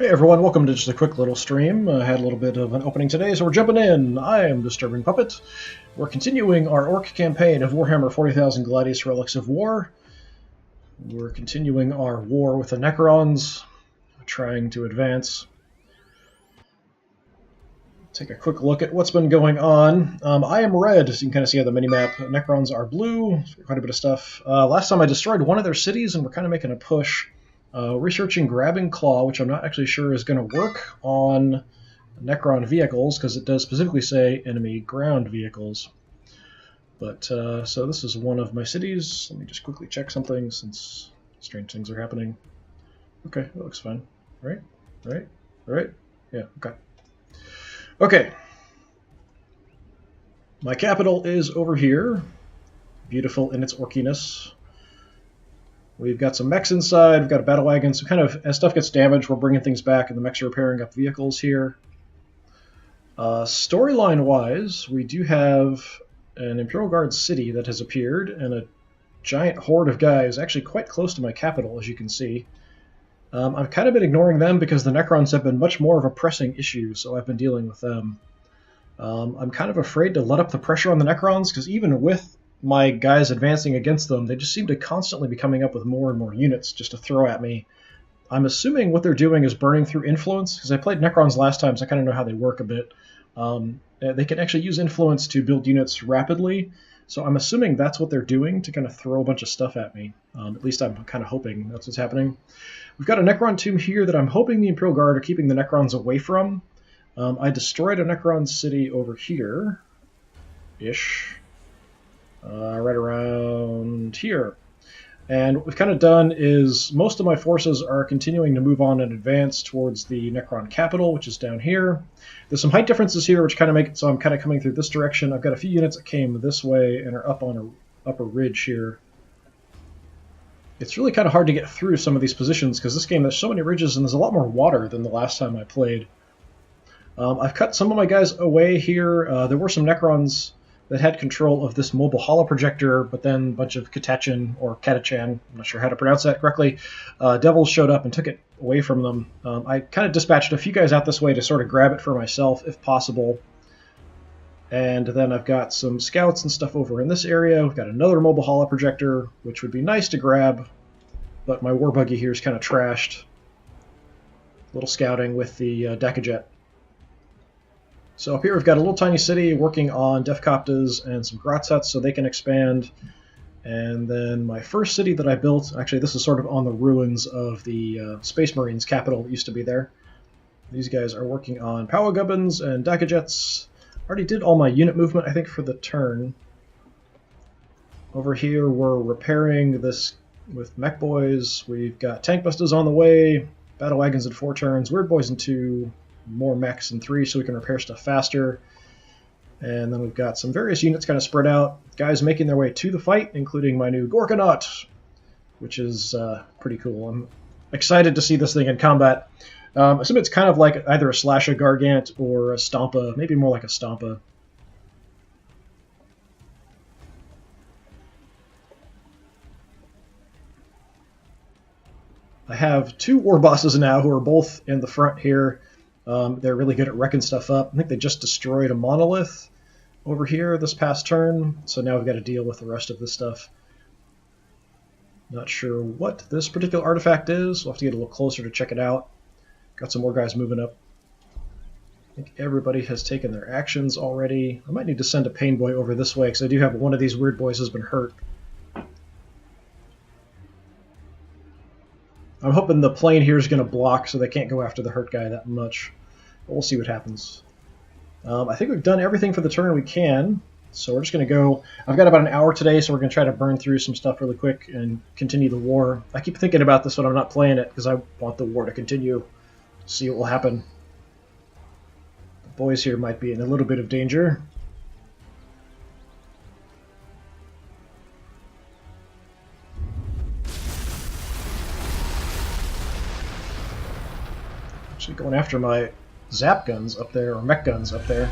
Hey everyone, welcome to just a quick little stream. I had a little bit of an opening today, so we're jumping in. I am DisturbingPuppet. We're continuing our Orc campaign of Warhammer 40,000 Gladius Relics of War. We're continuing our war with the Necrons, trying to advance. Take a quick look at what's been going on. I am red, as you can kind of see on the minimap. Necrons are blue, quite a bit of stuff. Last time I destroyed one of their cities, and we're kind of making a push. Researching Grabbing Claw, which I'm not actually sure is going to work on Necron vehicles, because it does specifically say enemy ground vehicles. But, so this is one of my cities. Let me just quickly check something, since strange things are happening. Okay, that looks fine. Right? Yeah, okay. Okay. My capital is over here. Beautiful in its orkiness. We've got some mechs inside, we've got a battle wagon, so kind of, as stuff gets damaged, we're bringing things back, and the mechs are repairing up vehicles here. Storyline-wise, we do have an Imperial Guard city that has appeared, and a giant horde of guys, actually quite close to my capital, as you can see. I've kind of been ignoring them because the Necrons have been much more of a pressing issue, so I've been dealing with them. I'm kind of afraid to let up the pressure on the Necrons, because even with my guys advancing against them, they just seem to constantly be coming up with more and more units just to throw at me. I'm assuming what they're doing is burning through influence, because I played Necrons last time, so I kind of know how they work a bit. They can actually use influence to build units rapidly, so I'm assuming that's what they're doing to kind of throw a bunch of stuff at me. At least I'm kind of hoping that's what's happening. We've got a Necron tomb here that I'm hoping the Imperial Guard are keeping the Necrons away from. I destroyed a Necron city over here-ish. Right around here. And what we've kind of done is most of my forces are continuing to move on and advance towards the Necron capital, which is down here. There's some height differences here, which kind of make it so I'm kind of coming through this direction. I've got a few units that came this way and are up on an upper ridge here. It's really kind of hard to get through some of these positions because this game, there's so many ridges and there's a lot more water than the last time I played. I've cut some of my guys away here. There were some Necrons that had control of this mobile holoprojector, but then a bunch of Katachan, or Katachan, I'm not sure how to pronounce that correctly, devils showed up and took it away from them. I kind of dispatched a few guys out this way to sort of grab it for myself, if possible. And then I've got some scouts and stuff over in this area. We've got another mobile holoprojector, which would be nice to grab, but my war buggy here is kind of trashed. A little scouting with the Decajet. So up here we've got a little tiny city working on Defcoptas and some Gratzats so they can expand. And then my first city that I built, actually this is sort of on the ruins of the Space Marines capital that used to be there. These guys are working on Waaaggghhs and Decajets. Already did all my unit movement, I think, for the turn. Over here we're repairing this with Mech Boys. We've got Tank Busters on the way, Battle Wagons in 4 turns, Weird Boys in 2, more mechs in 3 so we can repair stuff faster. And then we've got some various units kind of spread out. Guys making their way to the fight, including my new Gorkanaut, which is pretty cool. I'm excited to see this thing in combat. I assume it's kind of like either a Slasha Gargant or a Stompa, maybe more like a Stompa. I have 2 war bosses now who are both in the front here. They're really good at wrecking stuff up. I think they just destroyed a monolith over here this past turn, so now we've got to deal with the rest of this stuff. Not sure what this particular artifact is. We'll have to get a little closer to check it out. Got some more guys moving up. I think everybody has taken their actions already. I might need to send a Pain Boy over this way, because I do have one of these Weird Boys has been hurt. I'm hoping the plane here is going to block so they can't go after the hurt guy that much. But we'll see what happens. I think we've done everything for the turn we can, so we're just going to go. I've got about an hour today, so we're going to try to burn through some stuff really quick and continue the war. I keep thinking about this when I'm not playing it, because I want the war to continue. See what will happen. The boys here might be in a little bit of danger. Actually going after my Zap guns up there, or mech guns up there.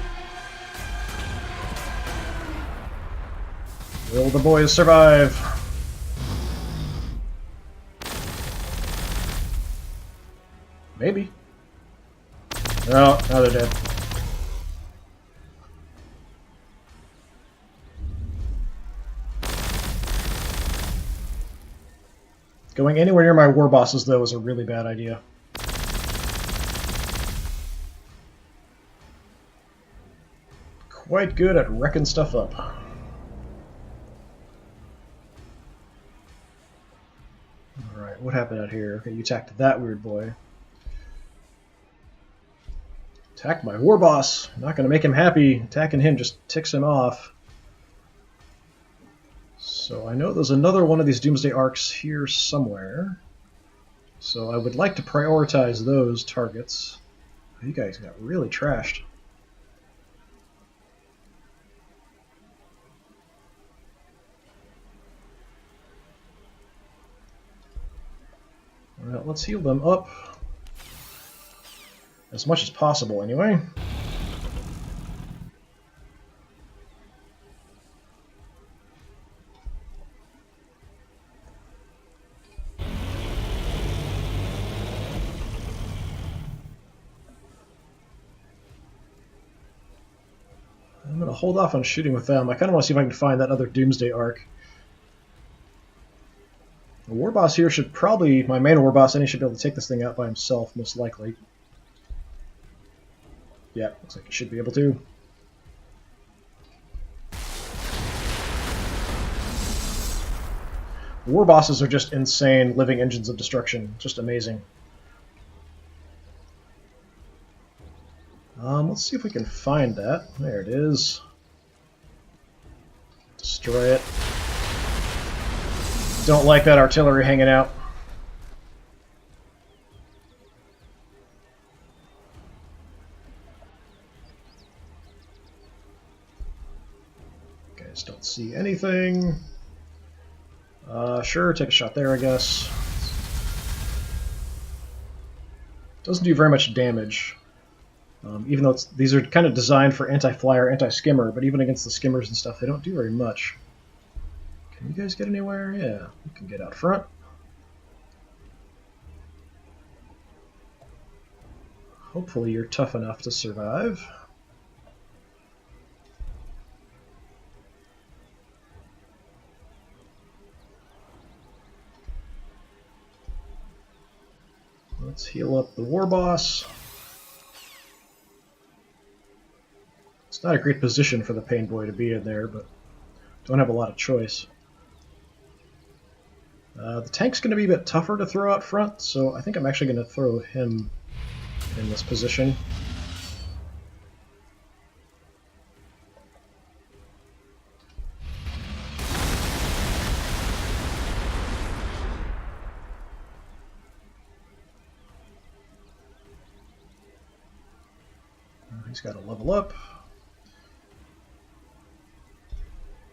Will the boys survive? Maybe. Oh, now they're dead. Going anywhere near my war bosses, though, is a really bad idea. Quite good at wrecking stuff up. Alright, what happened out here? Okay, you attacked that weird boy. Attack my war boss! Not gonna make him happy. Attacking him just ticks him off. So I know there's another one of these Doomsday Arks here somewhere. So I would like to prioritize those targets. You guys got really trashed. Well, let's heal them up. As much as possible, anyway. I'm going to hold off on shooting with them. I kind of want to see if I can find that other Doomsday Ark. The war boss here should probably, my main war boss, and he should be able to take this thing out by himself, most likely. Yeah, looks like he should be able to. War bosses are just insane living engines of destruction. Just amazing. Let's see if we can find that. There it is. Destroy it. Don't like that artillery hanging out. Guys don't see anything. Sure, take a shot there, I guess. Doesn't do very much damage. Even though these are kind of designed for anti-flyer, anti-skimmer, but even against the skimmers and stuff, they don't do very much. Can you guys get anywhere? Yeah, you can get out front. Hopefully you're tough enough to survive. Let's heal up the war boss. It's not a great position for the Pain Boy to be in there, but don't have a lot of choice. The tank's going to be a bit tougher to throw out front, so I think I'm actually going to throw him in this position. He's got to level up.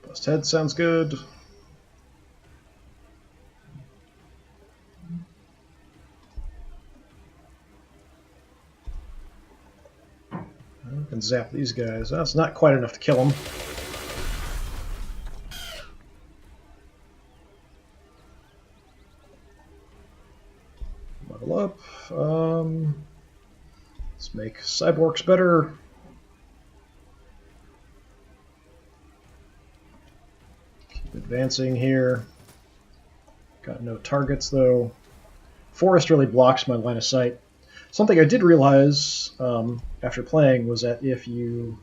Bust head sounds good. I can zap these guys. That's not quite enough to kill them. Level up. Let's make cyborgs better. Keep advancing here. Got no targets though. Forest really blocks my line of sight. Something I did realize after playing was that if you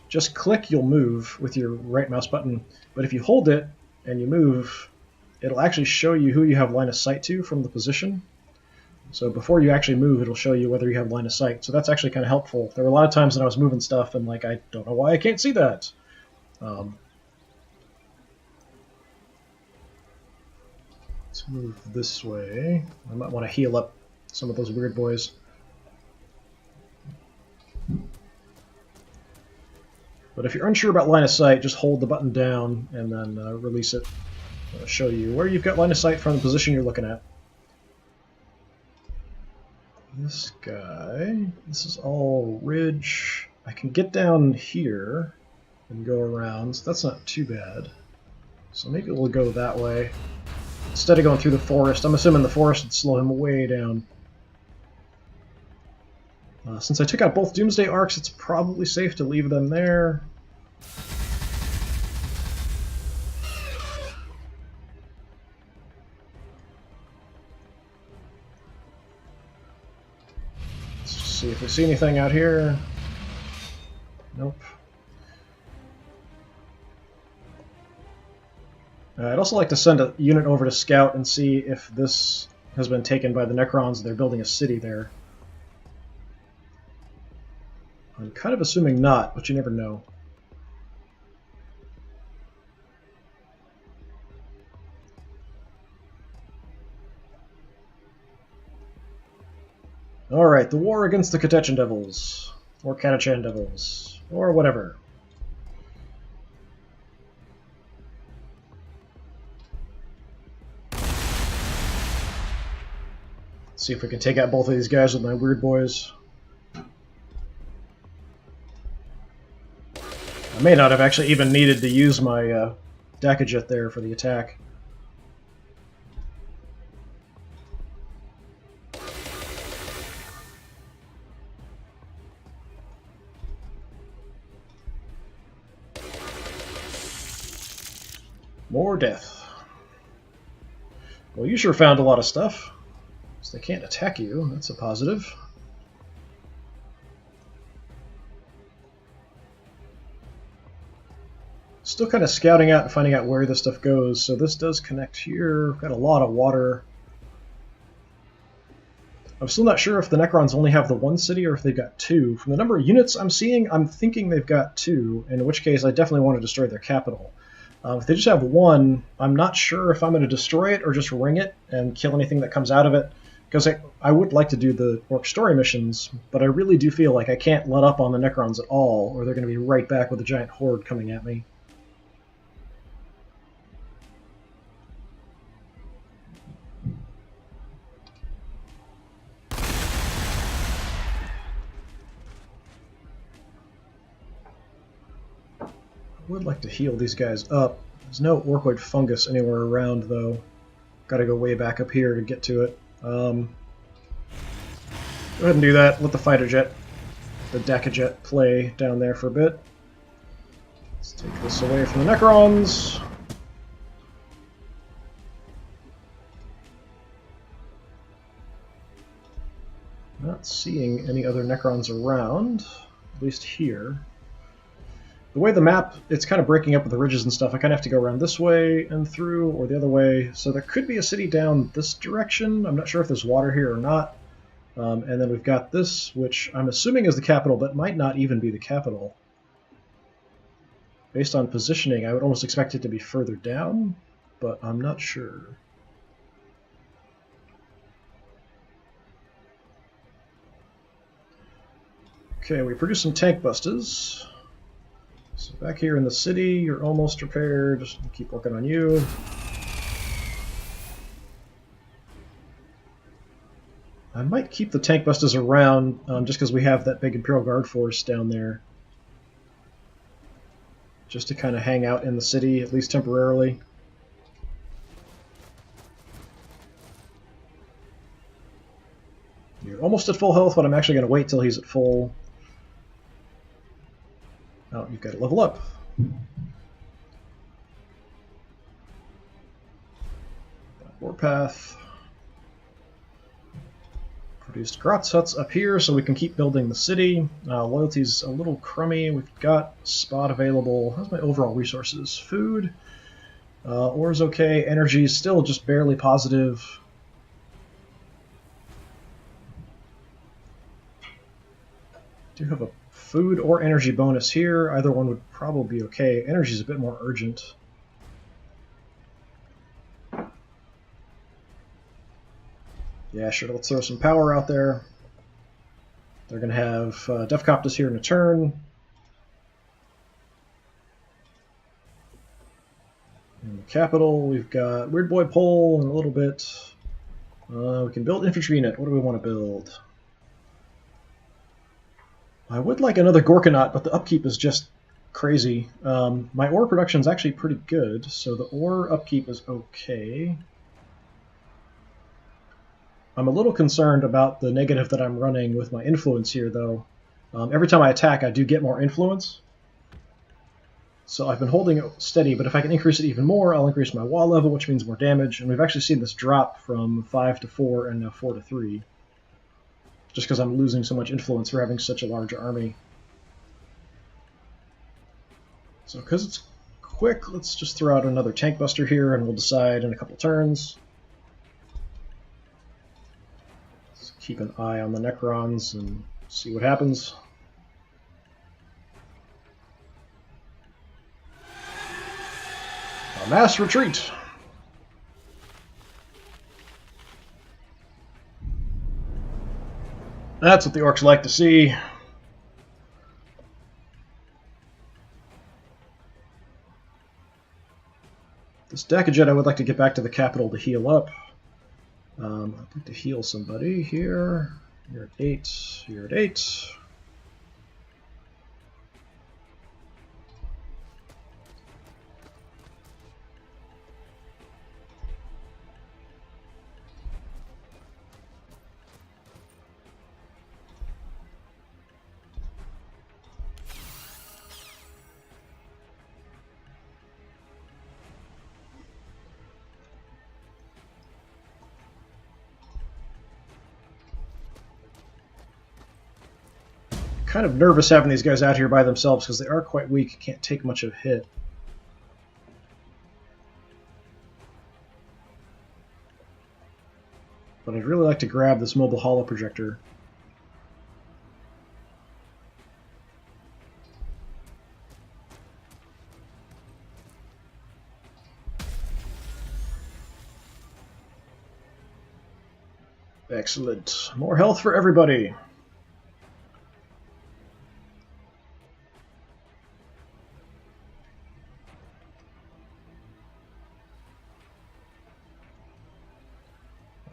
just click, you'll move with your right mouse button. But if you hold it and you move, it'll actually show you who you have line of sight to from the position. So before you actually move, it'll show you whether you have line of sight. So that's actually kind of helpful. There were a lot of times when I was moving stuff and like, I don't know why I can't see that. Let's move this way. I might want to heal up some of those weird boys. But if you're unsure about line of sight, just hold the button down and then release it. It'll show you where you've got line of sight from the position you're looking at. This guy, this is all ridge. I can get down here and go around, so that's not too bad. So maybe we'll go that way. Instead of going through the forest, I'm assuming the forest would slow him way down. Since I took out both Doomsday Arcs, it's probably safe to leave them there. Let's just see if we see anything out here. Nope. I'd also like to send a unit over to scout and see if this has been taken by the Necrons. They're building a city there. I'm kind of assuming not, but you never know. Alright, the war against the Katechan Devils. Or Katachan Devils. Or whatever. See if we can take out both of these guys with my weird boys. I may not have actually even needed to use my Dacajet there for the attack. More death. Well, you sure found a lot of stuff. So they can't attack you. That's a positive. Still kind of scouting out and finding out where this stuff goes. So this does connect here. We've got a lot of water. I'm still not sure if the Necrons only have the one city or if they've got two. From the number of units I'm seeing, I'm thinking they've got two, in which case I definitely want to destroy their capital. If they just have one, I'm not sure if I'm going to destroy it or just ring it and kill anything that comes out of it. Because I would like to do the Orc story missions, but I really do feel like I can't let up on the Necrons at all, or they're going to be right back with a giant horde coming at me. I would like to heal these guys up. There's no Orkoid fungus anywhere around, though. Gotta go way back up here to get to it. Go ahead and do that. Let the fighter jet, the Dacajet, play down there for a bit. Let's take this away from the Necrons. Not seeing any other Necrons around, at least here. The way the map, it's kind of breaking up with the ridges and stuff. I kind of have to go around this way and through, or the other way. So there could be a city down this direction. I'm not sure if there's water here or not. And then we've got this, which I'm assuming is the capital, but might not even be the capital. Based on positioning, I would almost expect it to be further down, but I'm not sure. Okay, we produced some tank busters. So back here in the city, you're almost repaired. Keep working on you. I might keep the tank busters around just because we have that big Imperial Guard force down there. Just to kind of hang out in the city, at least temporarily. You're almost at full health, but I'm actually going to wait till he's at full. Oh, you've got to level up. Warpath. Produced Grotz huts up here so we can keep building the city. Loyalty's a little crummy. We've got spot available. How's my overall resources? Food. Ore's okay. Energy's still just barely positive. Do have a food or energy bonus here. Either one would probably be okay. Energy's a bit more urgent. Yeah, sure, let's throw some power out there. They're going to have Defcoptus here in a turn. In the capital, we've got Weird Boy Pole in a little bit. We can build infantry unit. What do we want to build? I would like another Gorkanaut, but the upkeep is just crazy. My ore production is actually pretty good, so the ore upkeep is okay. I'm a little concerned about the negative that I'm running with my influence here, though. Every time I attack, I do get more influence. So I've been holding it steady, but if I can increase it even more, I'll increase my wall level, which means more damage. And we've actually seen this drop from 5 to 4 and now 4 to 3. Just because I'm losing so much influence for having such a large army. So because it's quick, let's just throw out another tank buster here, and we'll decide in a couple turns. Let's keep an eye on the Necrons and see what happens. A mass retreat! That's what the Orks like to see. This Decadjet, I would like to get back to the capital to heal up. I'd like to heal somebody here. You're at 8. You're at 8. Kind of nervous having these guys out here by themselves because they are quite weak, can't take much of a hit. But I'd really like to grab this mobile holo projector. Excellent. More health for everybody.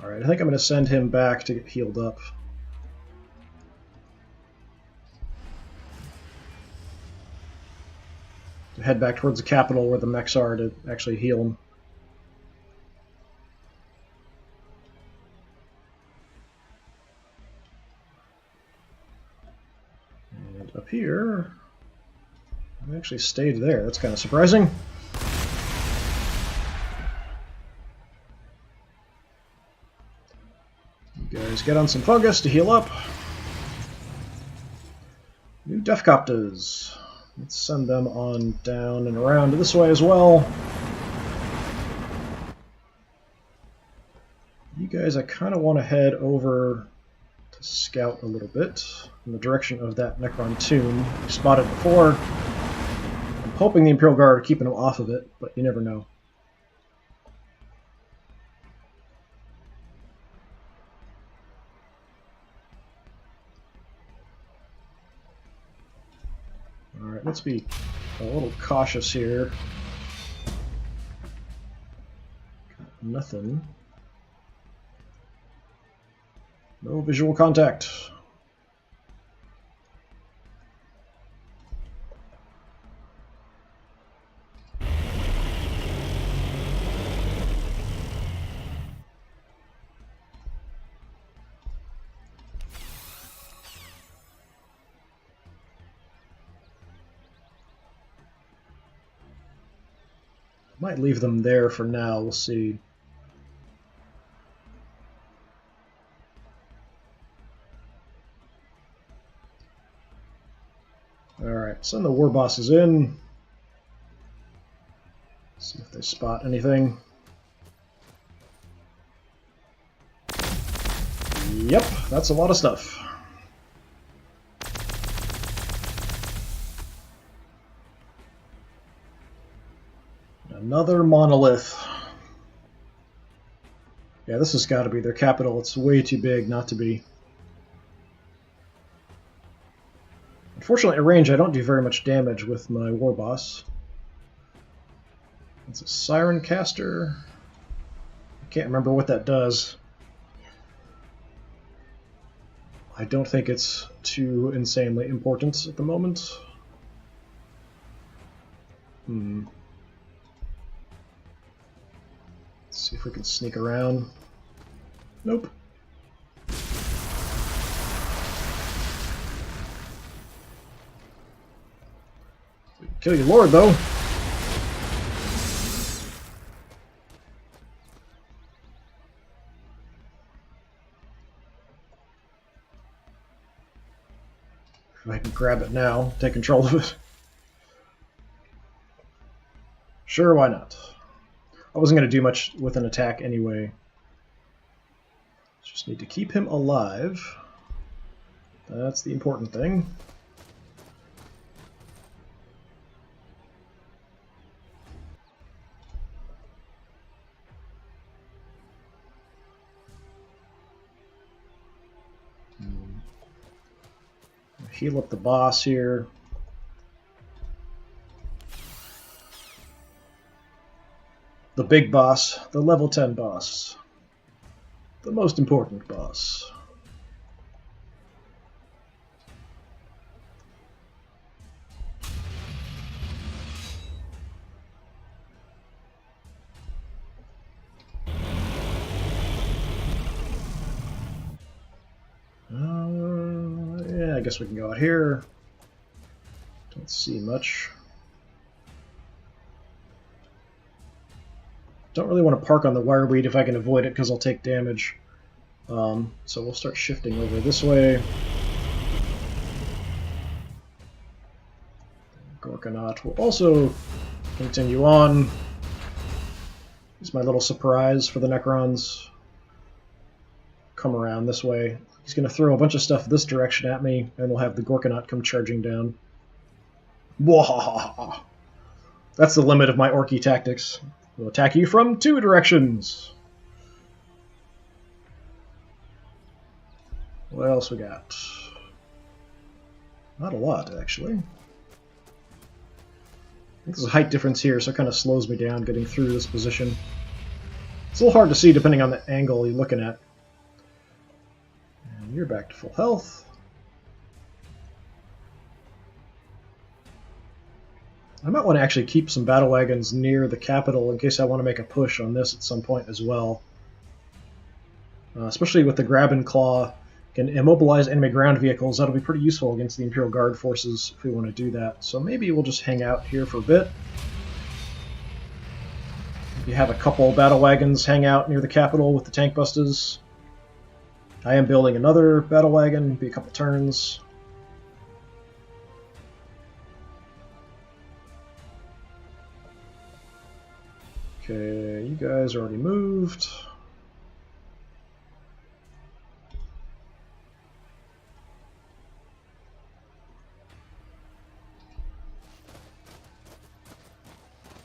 Alright, I think I'm going to send him back to get healed up. To head back towards the capital where the mechs are to actually heal him. And up here, I actually stayed there. That's kind of surprising. You guys get on some fungus to heal up. New Defcopters. Let's send them on down and around this way as well. You guys, I kind of want to head over to scout a little bit in the direction of that Necron tomb we spotted before. I'm hoping the Imperial Guard are keeping them off of it, but you never know. Alright, let's be a little cautious here. Got nothing. No visual contact. Might leave them there for now, we'll see. Alright, send the war bosses in. See if they spot anything. Yep, that's a lot of stuff. Another monolith. Yeah, this has got to be their capital. It's way too big not to be. Unfortunately, at range, I don't do very much damage with my war boss. It's a Siren Caster. I can't remember what that does. I don't think it's too insanely important at the moment. Let's see if we can sneak around. Nope. Kill your lord, though. If I can grab it now, take control of it. Sure, why not? I wasn't going to do much with an attack anyway. Just need to keep him alive. That's the important thing. Heal up the boss here. The big boss, the level 10 boss. The most important boss. Yeah, I guess we can go out here. Don't see much. Don't really want to park on the wireweed if I can avoid it because I'll take damage. So we'll start shifting over this way. Gorkanaut will also continue on. Here's my little surprise for the Necrons. Come around this way. He's going to throw a bunch of stuff this direction at me, and we'll have the Gorkanaut come charging down. Waaaggghhh! That's the limit of my Orky tactics. We'll attack you from 2 directions. What else we got? Not a lot, actually. I think there's a height difference here, so it kind of slows me down getting through this position. It's a little hard to see depending on the angle you're looking at. And you're back to full health. I might want to actually keep some battle wagons near the capital in case I want to make a push on this at some point as well. Especially with the Grab and Claw, can immobilize enemy ground vehicles. That'll be pretty useful against the Imperial Guard forces if we want to do that. So maybe we'll just hang out here for a bit. Maybe have a couple battle wagons hang out near the capital with the tank busters. I am building another battle wagon, be a couple turns. Okay, you guys already moved.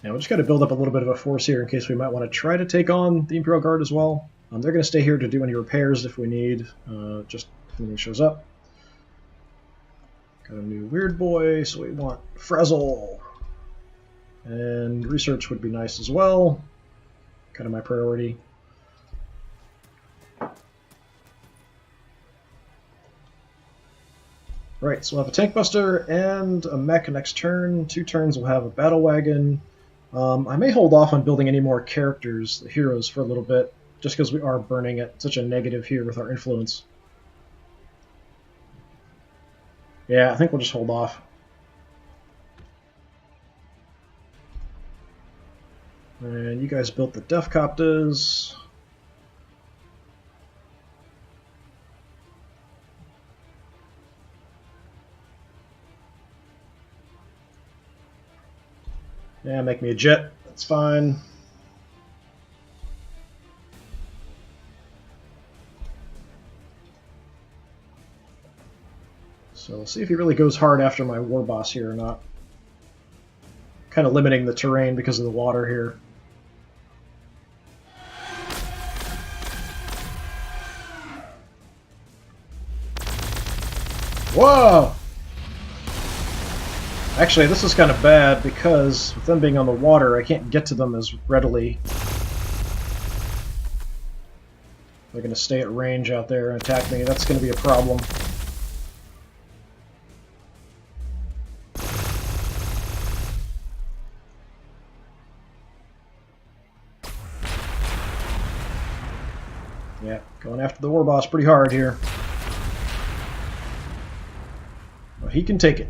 Now we just got to build up a little bit of a force here in case we might want to try to take on the Imperial Guard as well. They're going to stay here to do any repairs if we need, just if anything shows up. Got a new weird boy, so we want Frazzle. And research would be nice as well. Kind of my priority. Right, so we'll have a tank buster and a mech next turn. 2 turns we'll have a battle wagon. I may hold off on building any more characters, the heroes, for a little bit, just because we are burning at such a negative here with our influence. Yeah, I think we'll just hold off. And you guys built the Defcopters. Yeah, make me a jet. That's fine. So we'll see if he really goes hard after my war boss here or not. Kind of limiting the terrain because of the water here. Whoa! Actually, this is kind of bad because with them being on the water, I can't get to them as readily. They're going to stay at range out there and attack me. That's going to be a problem. Yeah, going after the war boss pretty hard here. Well, he can take it.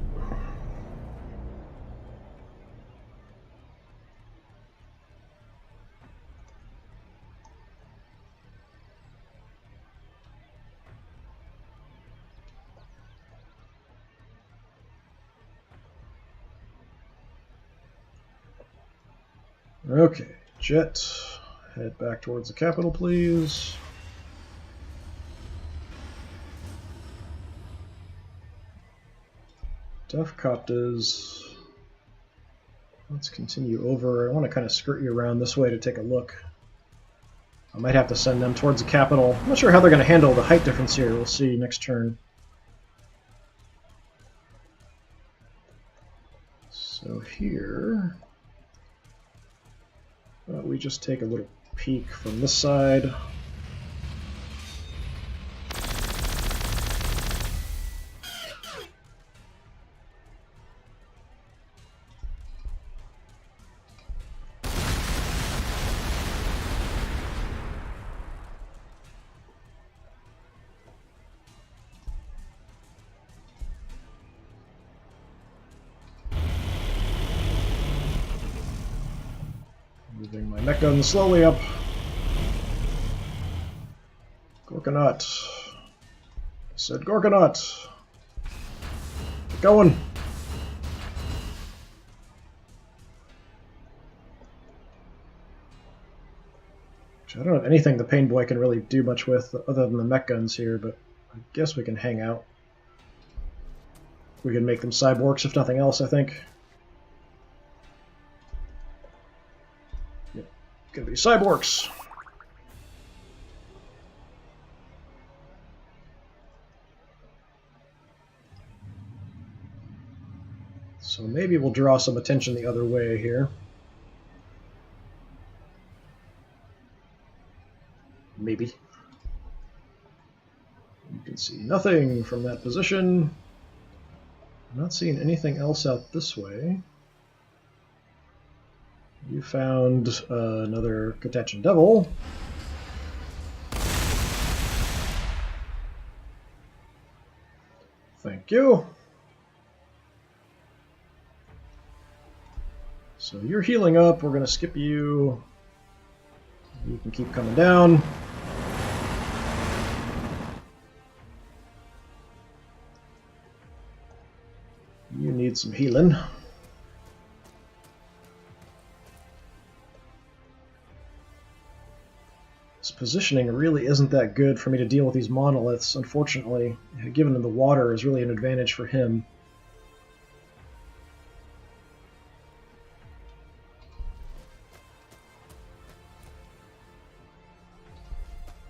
Okay, jet. Head back towards the capital, please. Dufcoptas. Let's continue over. I want to kind of skirt you around this way to take a look. I might have to send them towards the capital. I'm not sure how they're going to handle the height difference here. We'll see next turn. So here, we just take a little peek from this side. Moving my mech gun slowly up. Gorkanaut. I said Gorkanaut. Get going. I don't have anything the Pain Boy can really do much with other than the mech guns here, but I guess we can hang out. We can make them cyborgs if nothing else, I think. Yep. Gonna be cyborgs. So maybe we'll draw some attention the other way here. Maybe. You can see nothing from that position. I'm not seeing anything else out this way. You found another Catachan Devil. Thank you. So you're healing up. We're going to skip you. You can keep coming down. You need some healing. This positioning really isn't that good for me to deal with these monoliths, unfortunately. Given in the water is really an advantage for him.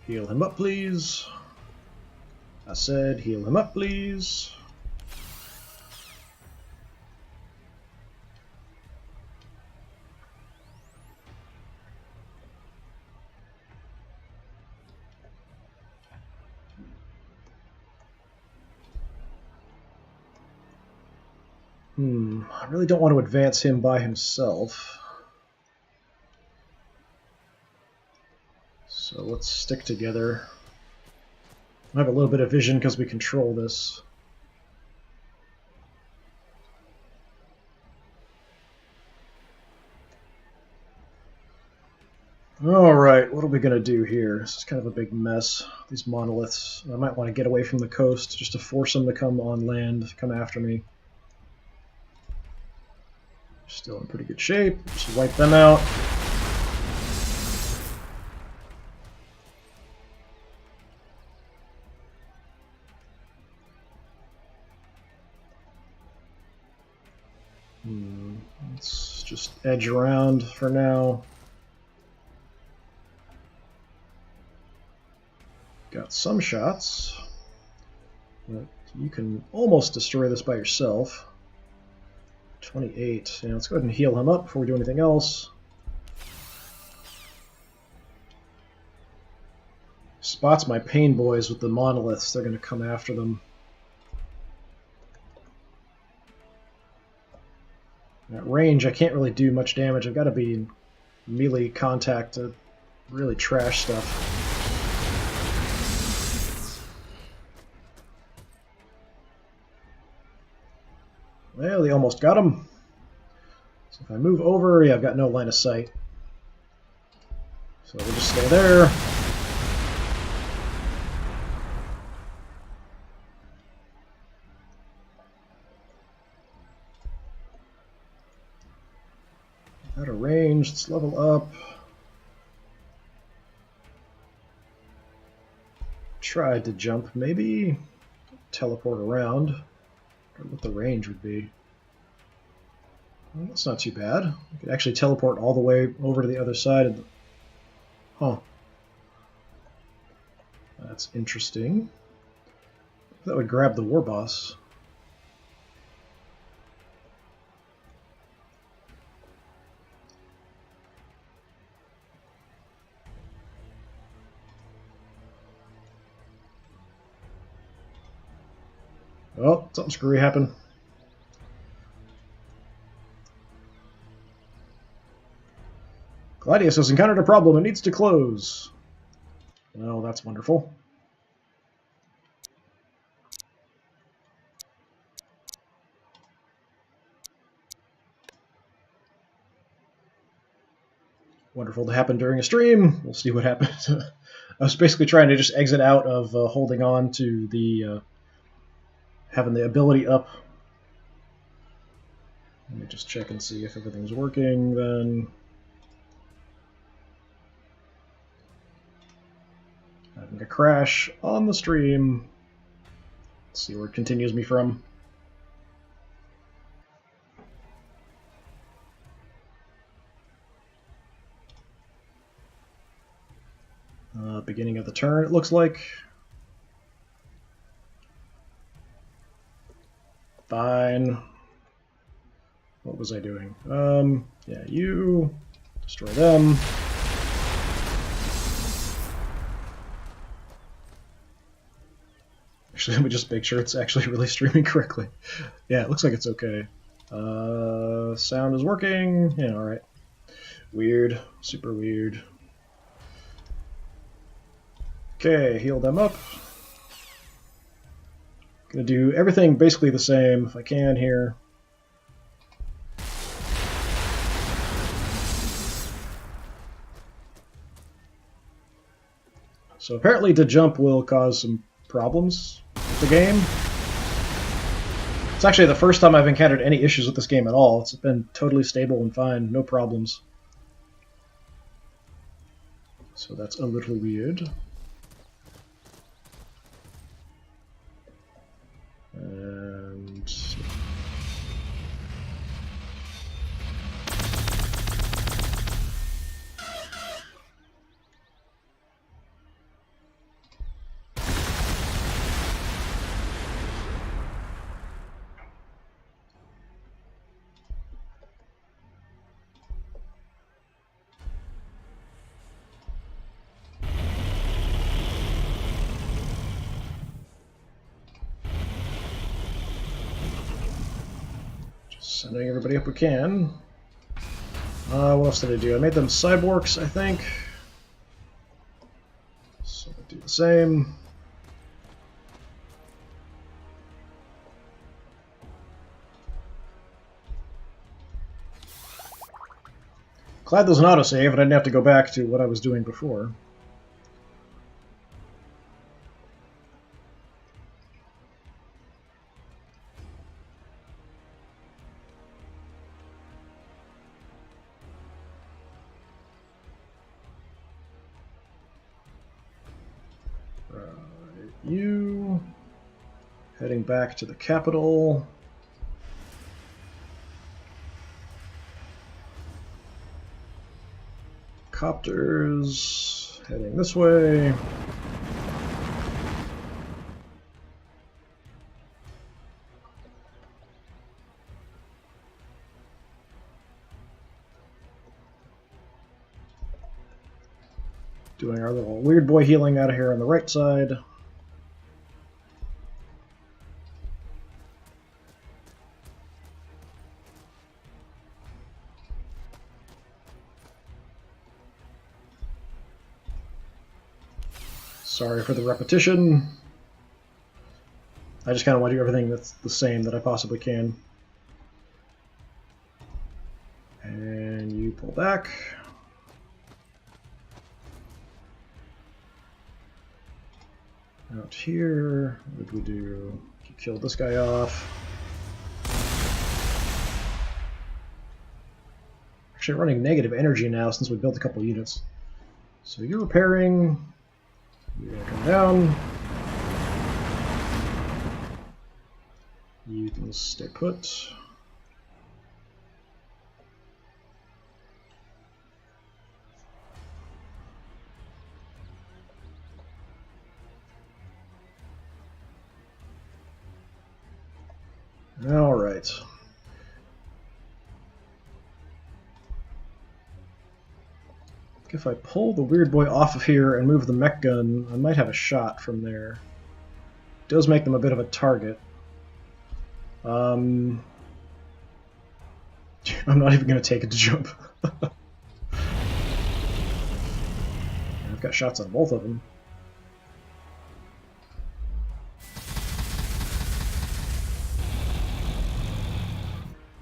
Heal him up, please. I said heal him up, please. I really don't want to advance him by himself. So let's stick together. I have a little bit of vision because we control this. Alright, what are we going to do here? This is kind of a big mess. These monoliths. I might want to get away from the coast just to force them to come on land, come after me. Still in pretty good shape. Just wipe them out. Let's just edge around for now. Got some shots, but you can almost destroy this by yourself. 28. Yeah, let's go ahead and heal him up before we do anything else. Spots my pain boys with the monoliths. They're going to come after them. At range, I can't really do much damage. I've got to be in melee contact to really trash stuff. Well, they almost got him. So if I move over, yeah, I've got no line of sight. So we'll just stay there. Out of range, let's level up. Tried to jump, maybe teleport around. I wonder what the range would be. Well, that's not too bad. I could actually teleport all the way over to the other side of the... Huh. That's interesting. That would grab the war boss. Oh, something screwy happened. Gladius has encountered a problem and needs to close. Well, that's wonderful. Wonderful to happen during a stream. We'll see what happens. I was basically trying to just exit out of holding on to the having the ability up. Let me just check and see if everything's working then. Having a crash on the stream. Let's see where it continues me from. Beginning of the turn, it looks like. Fine. What was I doing? Yeah, you destroy them. Actually, let me just make sure it's actually really streaming correctly. Yeah, it looks like it's okay. Sound is working. Yeah, alright. Weird. Super weird. Okay, heal them up. Gonna do everything basically the same if I can here. So apparently to jump will cause some problems with the game. It's actually the first time I've encountered any issues with this game at all. It's been totally stable and fine, no problems. So that's a little weird. And sending everybody up we can. What else did I do? I made them cyborgs, I think. So I'll do the same. Glad there's an autosave and I didn't have to go back to what I was doing before. You heading back to the capital. Copters heading this way. Doing our little weird boy healing out of here on the right side. Sorry for the repetition. I just kind of want to do everything that's the same that I possibly can. And you pull back. Out here, what did we do? You killed this guy off. Actually, actually running negative energy now since we built a couple units. So you're repairing. You're going to come down. You can stay put. All right. If I pull the weird boy off of here and move the mech gun, I might have a shot from there. It does make them a bit of a target. I'm not even going to take it to jump. I've got shots on both of them.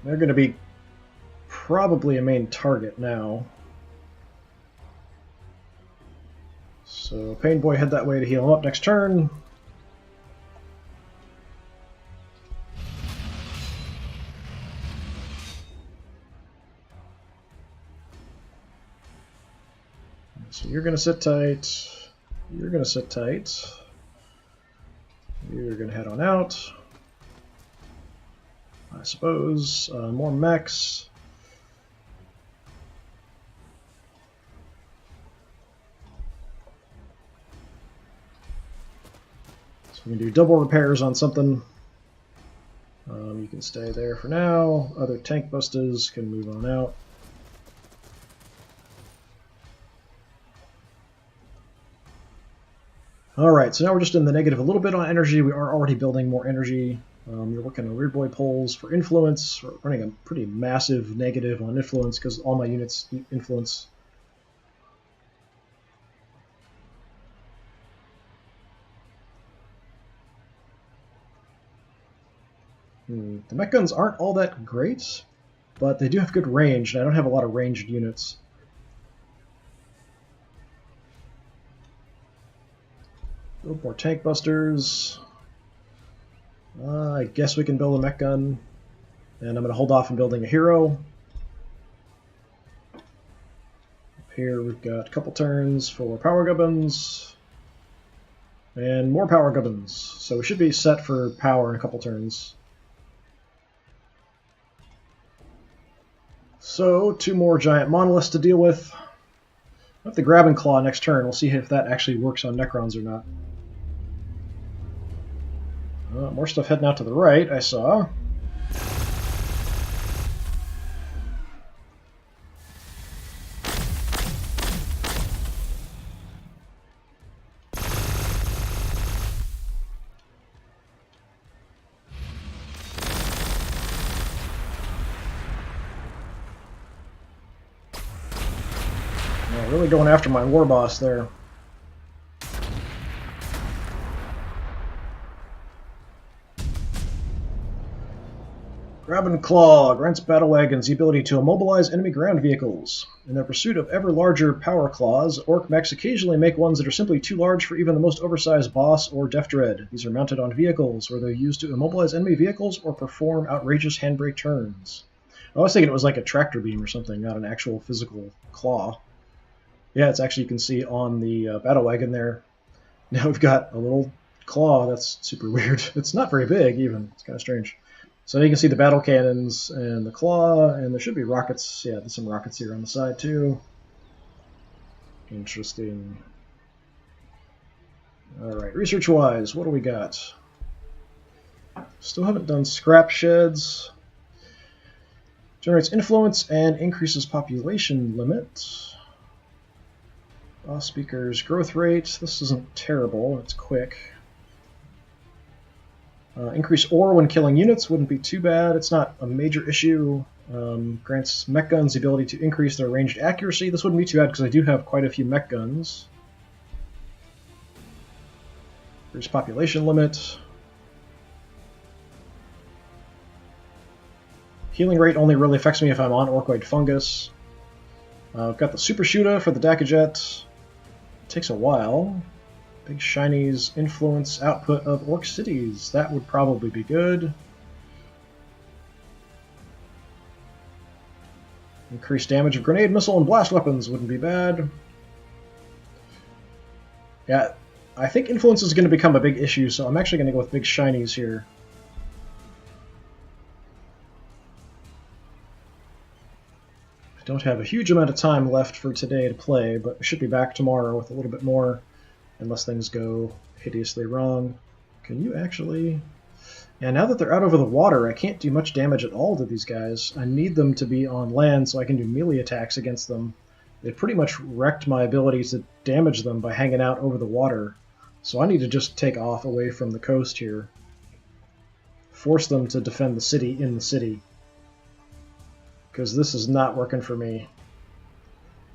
They're going to be probably a main target now. So Pain Boy head that way to heal him up next turn. So you're going to sit tight. You're going to sit tight. You're going to head on out. I suppose. More mechs. So we can do double repairs on something. You can stay there for now. Other tank busters can move on out. Alright, so now we're just in the negative a little bit on energy. We are already building more energy. You're working on Weird Boy polls for influence. We're running a pretty massive negative on influence because all my units influence. The mech guns aren't all that great, but they do have good range, and I don't have a lot of ranged units. Build more tank busters. I guess we can build a mech gun, and I'm going to hold off on building a hero. Up here we've got a couple turns for power gubbins, and more power gubbins, so we should be set for power in a couple turns. So, 2 more giant monoliths to deal with. I'll have to grab and claw next turn. We'll see if that actually works on Necrons or not. More stuff heading out to the right, I saw. Really going after my war boss there. Grab and Claw grants battle wagons the ability to immobilize enemy ground vehicles. In their pursuit of ever larger power claws, orc mechs occasionally make ones that are simply too large for even the most oversized boss or Death Dread. These are mounted on vehicles, where they're used to immobilize enemy vehicles or perform outrageous handbrake turns. I was thinking it was like a tractor beam or something, not an actual physical claw. Yeah, it's actually, you can see on the battle wagon there. Now we've got a little claw. That's super weird. It's not very big, even. It's kind of strange. So you can see the battle cannons and the claw, and there should be rockets. Yeah, there's some rockets here on the side, too. Interesting. Alright, research-wise, what do we got? Still haven't done scrap sheds. Generates influence and increases population limit. Boss speaker's growth rate. This isn't terrible. It's quick. Increase ore when killing units wouldn't be too bad. It's not a major issue. Grants mech guns the ability to increase their ranged accuracy. This wouldn't be too bad because I do have quite a few mech guns. There's population limit. Healing rate only really affects me if I'm on Orkoid Fungus. I've got the Super Shooter for the Dacajet. Takes a while. Big Shiny's influence output of Orc cities. That would probably be good. Increased damage of grenade, missile, and blast weapons wouldn't be bad. Yeah, I think influence is going to become a big issue, so I'm actually going to go with big shinies here. I don't have a huge amount of time left for today to play, but I should be back tomorrow with a little bit more, unless things go hideously wrong. Can you actually... Yeah, now that they're out over the water, I can't do much damage at all to these guys. I need them to be on land so I can do melee attacks against them. They pretty much wrecked my ability to damage them by hanging out over the water. So I need to just take off away from the coast here. Force them to defend the city in the city. Because this is not working for me.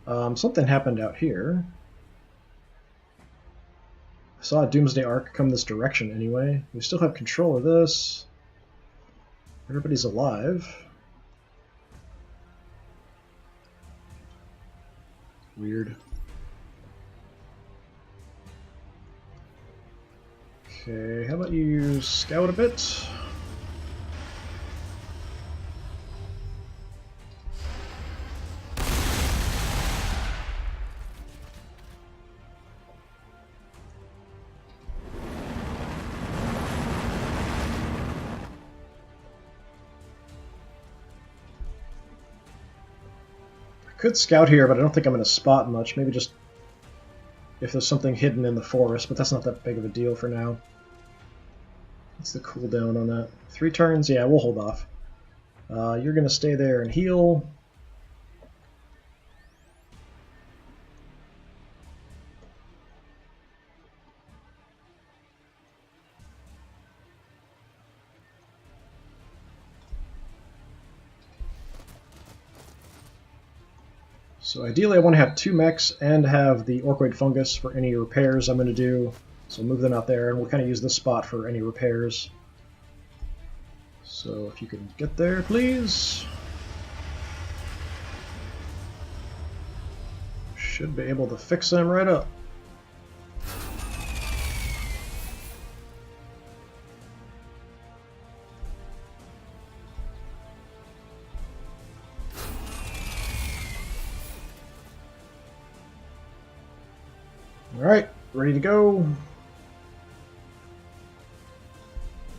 Something happened out here. I saw a Doomsday Arc come this direction anyway. We still have control of this. Everybody's alive. Weird. Okay, how about you scout a bit? Could scout here, but I don't think I'm going to spot much. Maybe just if there's something hidden in the forest, but that's not that big of a deal for now. What's the cooldown on that? 3 turns? Yeah, we'll hold off. You're going to stay there and heal. So ideally I want to have 2 mechs and have the Orkoid Fungus for any repairs I'm going to do. So we'll move them out there, and we'll kind of use this spot for any repairs. So if you can get there, please. Should be able to fix them right up. Alright, ready to go.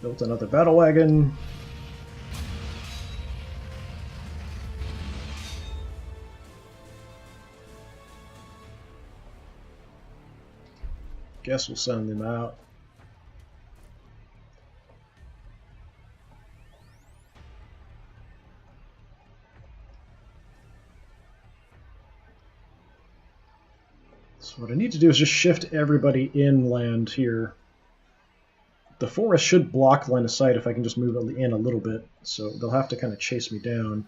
Built another battle wagon. Guess we'll send them out. So what I need to do is just shift everybody inland here. The forest should block line of sight if I can just move it in a little bit, so they'll have to kind of chase me down.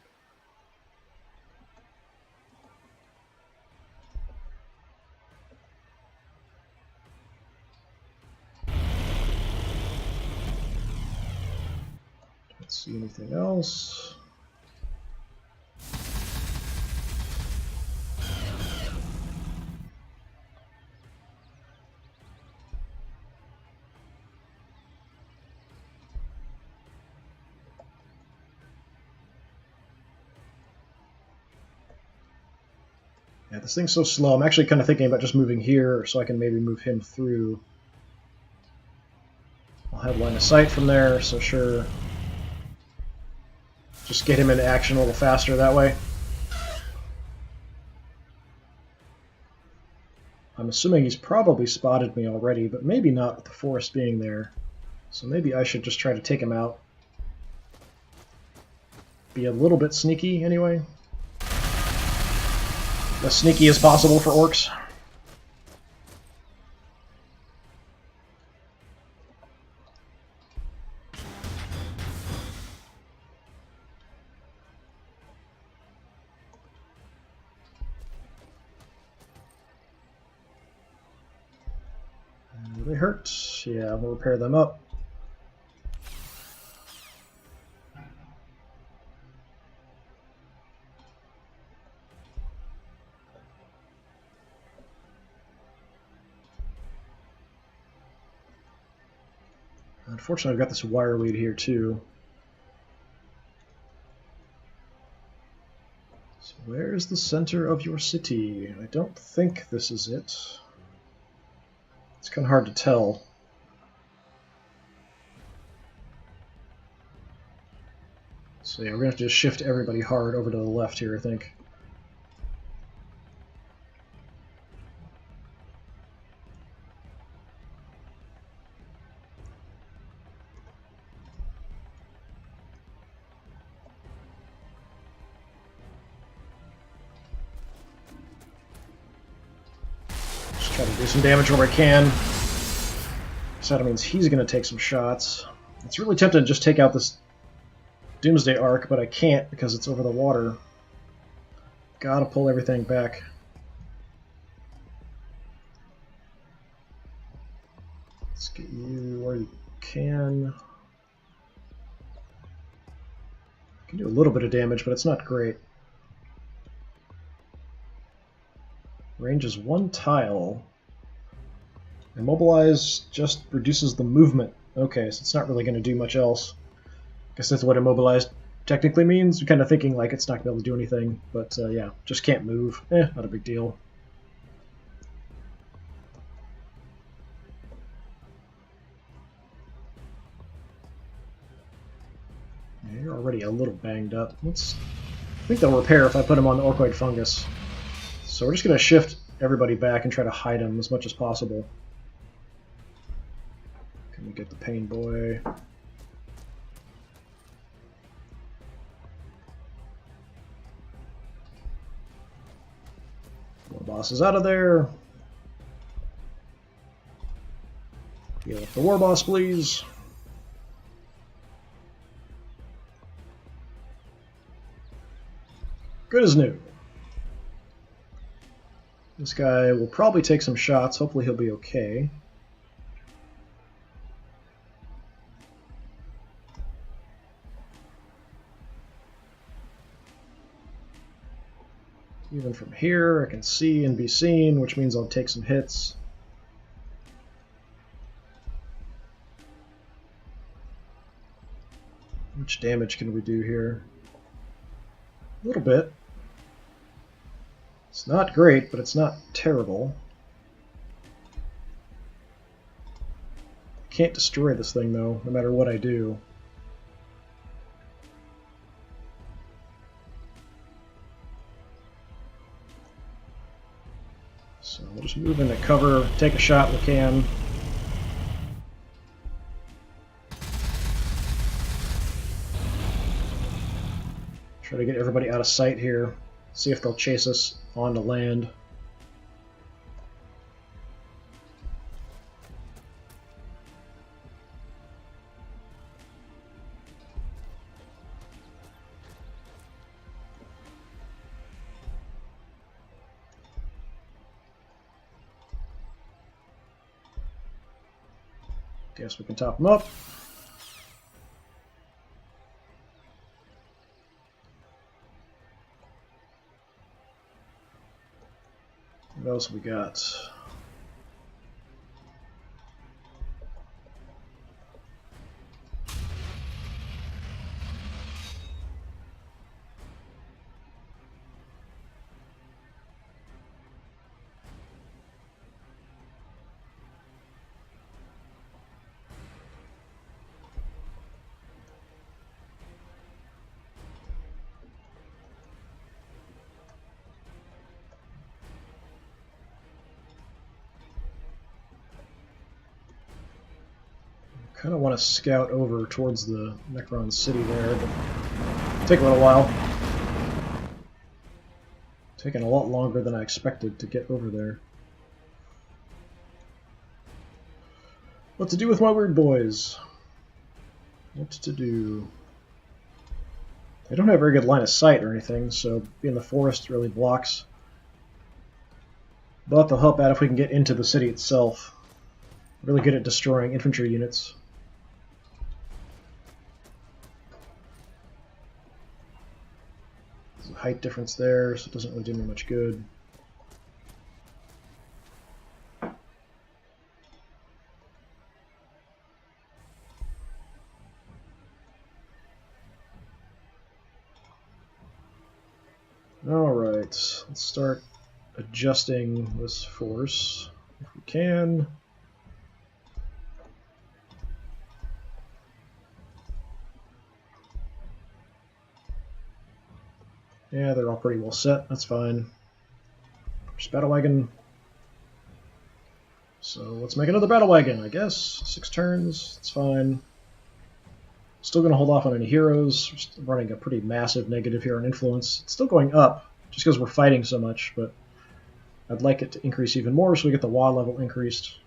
Can't see anything else. Yeah, this thing's so slow. I'm actually kind of thinking about just moving here so I can maybe move him through. I'll have line of sight from there, so sure. Just get him into action a little faster that way. I'm assuming he's probably spotted me already, but maybe not with the forest being there. So maybe I should just try to take him out. Be a little bit sneaky anyway. As sneaky as possible for orcs. They hurt. Yeah, we'll repair them up. Unfortunately, I've got this wire lead here too. So Where's the center of your city? I don't think this is it. It's kind of hard to tell. So yeah, we're going to have to just shift everybody hard over to the left here, I think. Just try to do some damage where I can. So that means he's going to take some shots. It's really tempting to just take out this Doomsday Arc, but I can't because it's over the water. Gotta pull everything back. Let's get you where you can. You can do a little bit of damage, but it's not great. Range is 1 tile. Immobilize just reduces the movement. Okay, so it's not really going to do much else. Guess that's what immobilized technically means. You're kind of thinking like it's not going to be able to do anything, but yeah, just can't move. Not a big deal. Yeah, you're already a little banged up. I think they'll repair if I put him on the Orkoid Fungus. So we're just going to shift everybody back and try to hide him as much as possible. Can we get the Pain Boy? War Boss is out of there. Heal up the War Boss, please. Good as new. This guy will probably take some shots. Hopefully he'll be okay. Even from here, I can see and be seen, which means I'll take some hits. How much damage can we do here? A little bit. It's not great, but it's not terrible. Can't destroy this thing, though, no matter what I do. So we'll just move into cover, take a shot when we can. Try to get everybody out of sight here. See if they'll chase us onto land. Guess we can top them up. What else we got? Kind of want to scout over towards the Necron city there, but it'll take a little while. Taking a lot longer than I expected to get over there. What to do with my weird boys? What to do? They don't have a very good line of sight or anything, so being in the forest really blocks. But they'll help out if we can get into the city itself. Really good at destroying infantry units. There's a height difference there, so it doesn't really do me much good. Alright, let's start adjusting this force if we can. Yeah, they're all pretty well set. That's fine. There's battle wagon. So let's make another battle wagon, I guess. 6 turns. It's fine. Still going to hold off on any heroes. We're still running a pretty massive negative here on influence. It's still going up, just because we're fighting so much, but I'd like it to increase even more so we get the Waaagghhh level increased.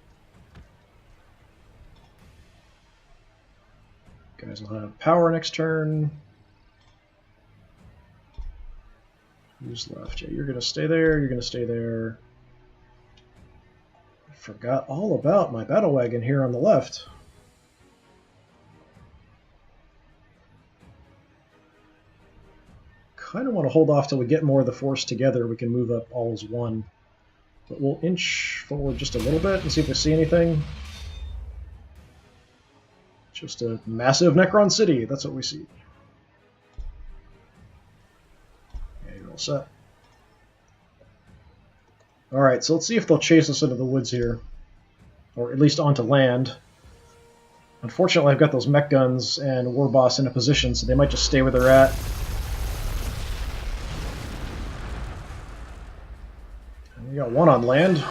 Guys will have power next turn. Who's left? Yeah, you're going to stay there, you're going to stay there. I forgot all about my battle wagon here on the left. Kind of want to hold off till we get more of the force together. We can move up all as one. But we'll inch forward just a little bit and see if we see anything. Just a massive Necron city. That's what we see. Yeah, you're all set. Alright, so let's see if they'll chase us into the woods here. Or at least onto land. Unfortunately, I've got those mech guns and War Boss in a position, so they might just stay where they're at. We got one on land.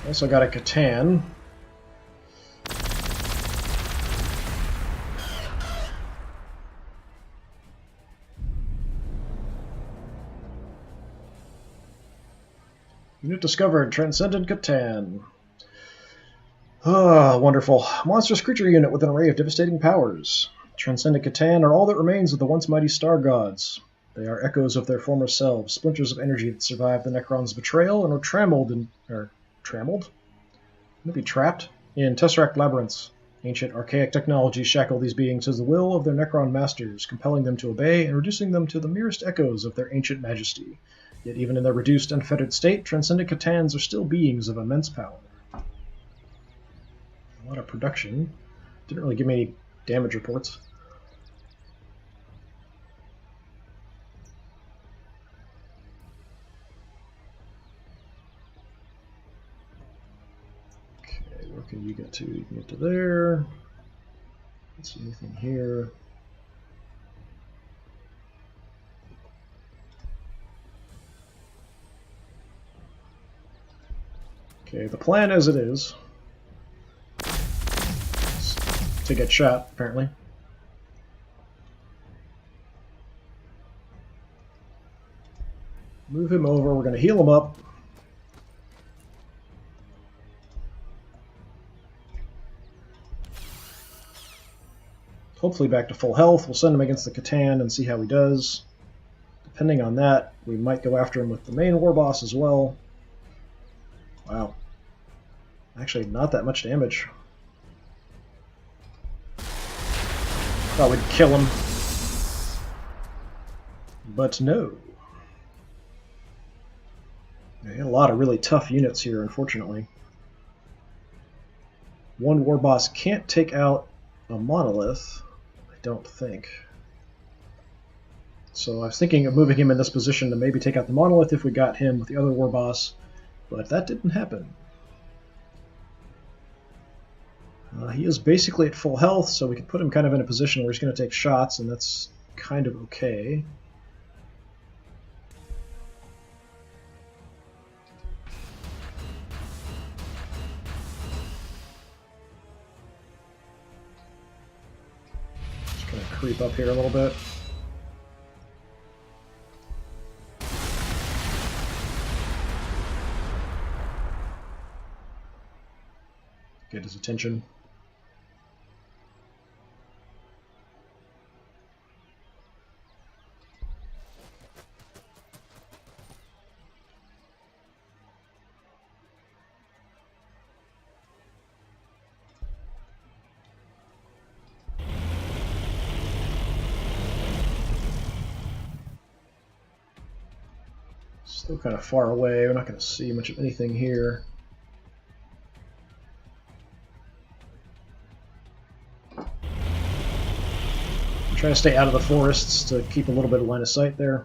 Also got a Catan. Unit discovered, Transcendent Catan. Ah, wonderful. Monstrous creature unit with an array of devastating powers. Transcendent Catan are all that remains of the once mighty star gods. They are echoes of their former selves, splinters of energy that survived the Necron's betrayal and were trammeled? Maybe trapped? In Tesseract labyrinths. Ancient archaic technologies shackle these beings to the will of their Necron masters, compelling them to obey and reducing them to the merest echoes of their ancient majesty. Yet even in their reduced and fettered state, Transcendent Catans are still beings of immense power. A lot of production. Didn't really give me any damage reports. Okay, where can you get to? You can get to there. Don't see anything here. Okay, the plan as it is to get shot, apparently. Move him over, we're going to heal him up. Hopefully back to full health. We'll send him against the Catan and see how he does. Depending on that, we might go after him with the main war boss as well. Wow. Actually, not that much damage. Thought we'd kill him. But no. We had a lot of really tough units here, unfortunately. One war boss can't take out a monolith, I don't think. So I was thinking of moving him in this position to maybe take out the monolith if we got him with the other war boss, but that didn't happen. He is basically at full health, so we can put him kind of in a position where he's going to take shots, and that's kind of okay. Just going to creep up here a little bit. Get his attention. Still kind of far away. We're not going to see much of anything here. Try to stay out of the forests to keep a little bit of line of sight there.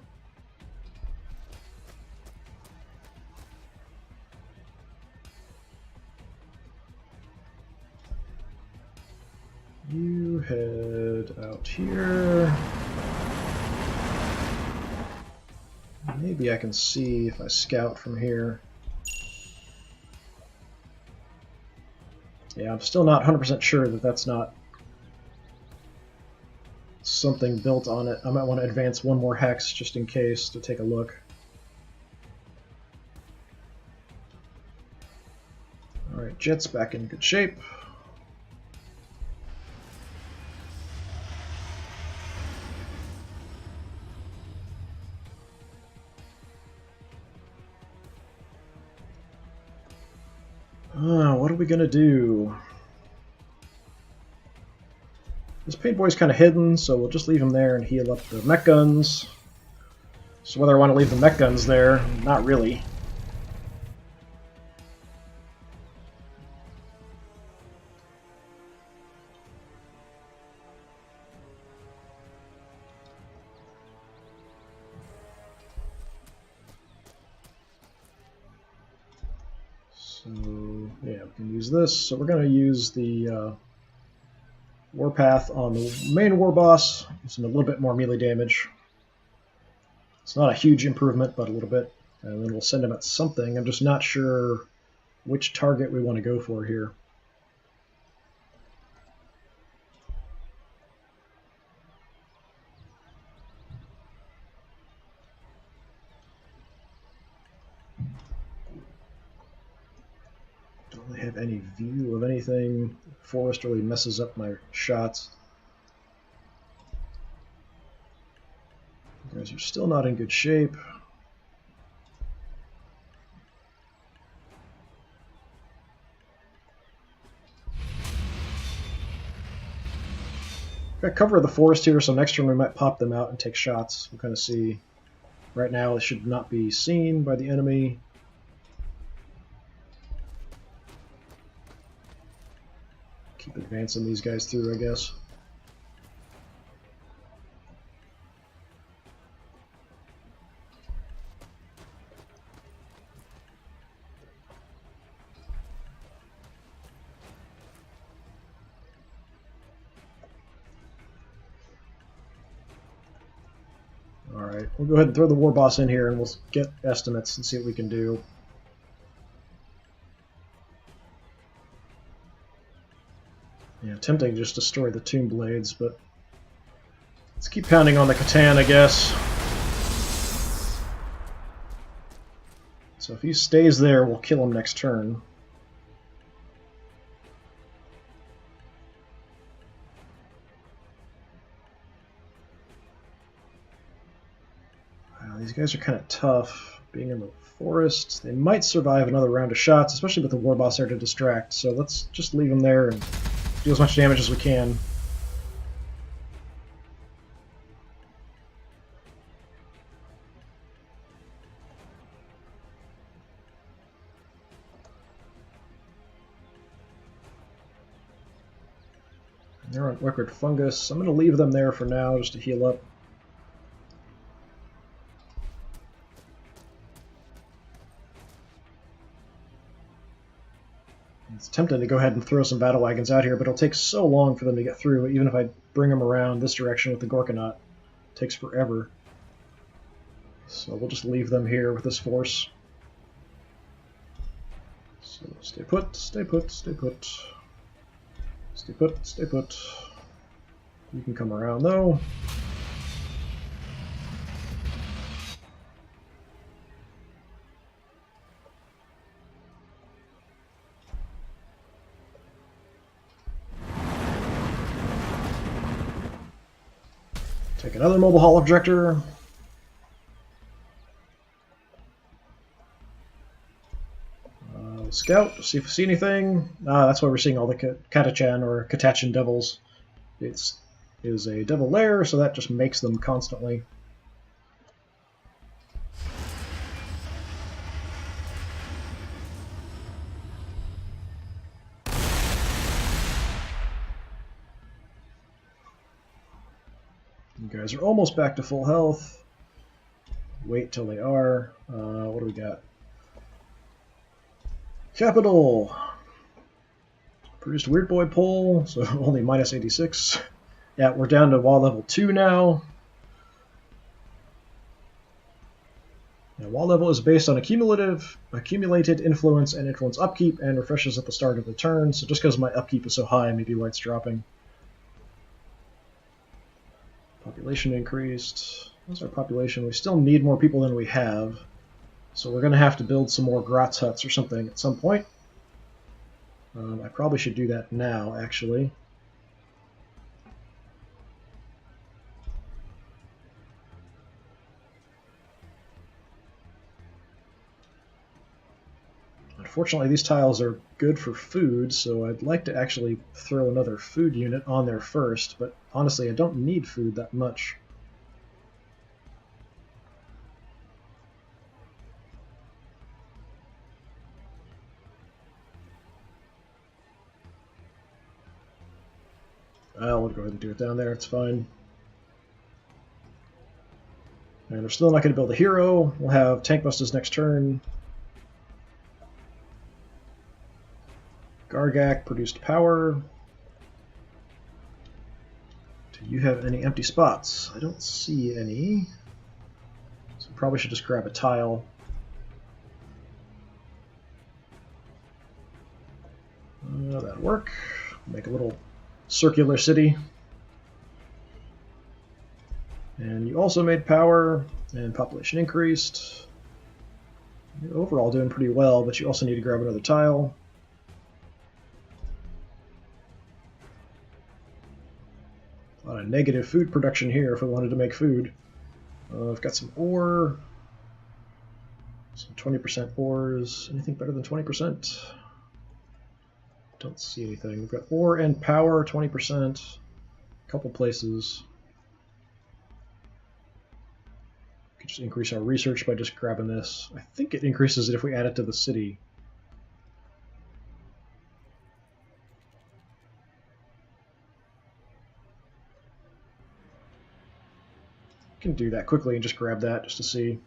You head out here. Maybe I can see if I scout from here. Yeah, I'm still not 100% sure that that's not something built on it. I might want to advance one more hex just in case to take a look. Alright, Jet's back in good shape. What are we going to do? This paint boy's kind of hidden, so we'll just leave him there and heal up the mech guns. So whether I want to leave the mech guns there, not really. So yeah, we can use this. So we're going to use the Warpath on the main war boss. Gives him a little bit more melee damage. It's not a huge improvement, but a little bit. And then we'll send him at something. I'm just not sure which target we want to go for here. Don't really have any view of anything. The forest really messes up my shots. You guys are still not in good shape. Got cover of the forest here, so next turn we might pop them out and take shots. We'll kind of see. Right now they should not be seen by the enemy. Keep advancing these guys through, I guess. Alright, we'll go ahead and throw the war boss in here and we'll get estimates and see what we can do. Yeah, tempting to just destroy the tomb blades, but let's keep pounding on the Catan, I guess. So if he stays there, we'll kill him next turn. Wow, these guys are kind of tough, being in the forest. They might survive another round of shots, especially with the war boss there to distract, so let's just leave them there and do as much damage as we can. They're on Wicked Fungus. I'm going to leave them there for now just to heal up. It's tempting to go ahead and throw some battle wagons out here, but it'll take so long for them to get through, even if I bring them around this direction with the Gorkanaut. It takes forever. So we'll just leave them here with this force. So stay put, stay put, stay put. Stay put, stay put. You can come around though. Take another mobile hull objector. Scout, see if we see anything. That's why we're seeing all the Catachan or Catachan devils. It is a devil lair, so that just makes them constantly. You guys are almost back to full health. Wait till they are. What do we got? Capital! Produced Weird Boy Pole, so only minus 86. Yeah, we're down to wall level 2 now. Now, wall level is based on accumulated influence and influence upkeep, and refreshes at the start of the turn, so just because my upkeep is so high, maybe why it's dropping. Population increased. What's our population? We still need more people than we have, so we're going to have to build some more Grotz huts or something at some point. I probably should do that now, actually. Unfortunately, these tiles are good for food, so I'd like to actually throw another food unit on there first, but honestly, I don't need food that much. I'll go ahead and do it down there, it's fine. And we're still not going to build a hero. We'll have Tank Busters next turn. Gargak produced power. Do you have any empty spots? I don't see any. So we probably should just grab a tile. That'll work. Make a little circular city. And you also made power, and population increased. You're overall doing pretty well, but you also need to grab another tile. A lot of negative food production here if we wanted to make food. I've got some ore. Some 20% ores. Anything better than 20%? Don't see anything. We've got ore and power, 20%. A couple places. Could just increase our research by just grabbing this. I think it increases it if we add it to the city. Can do that quickly and just grab that just to see.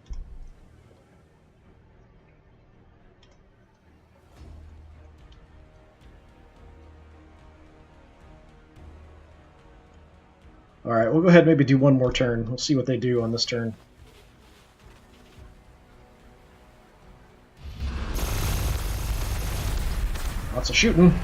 Alright, we'll go ahead and maybe do one more turn. We'll see what they do on this turn. Lots of shooting.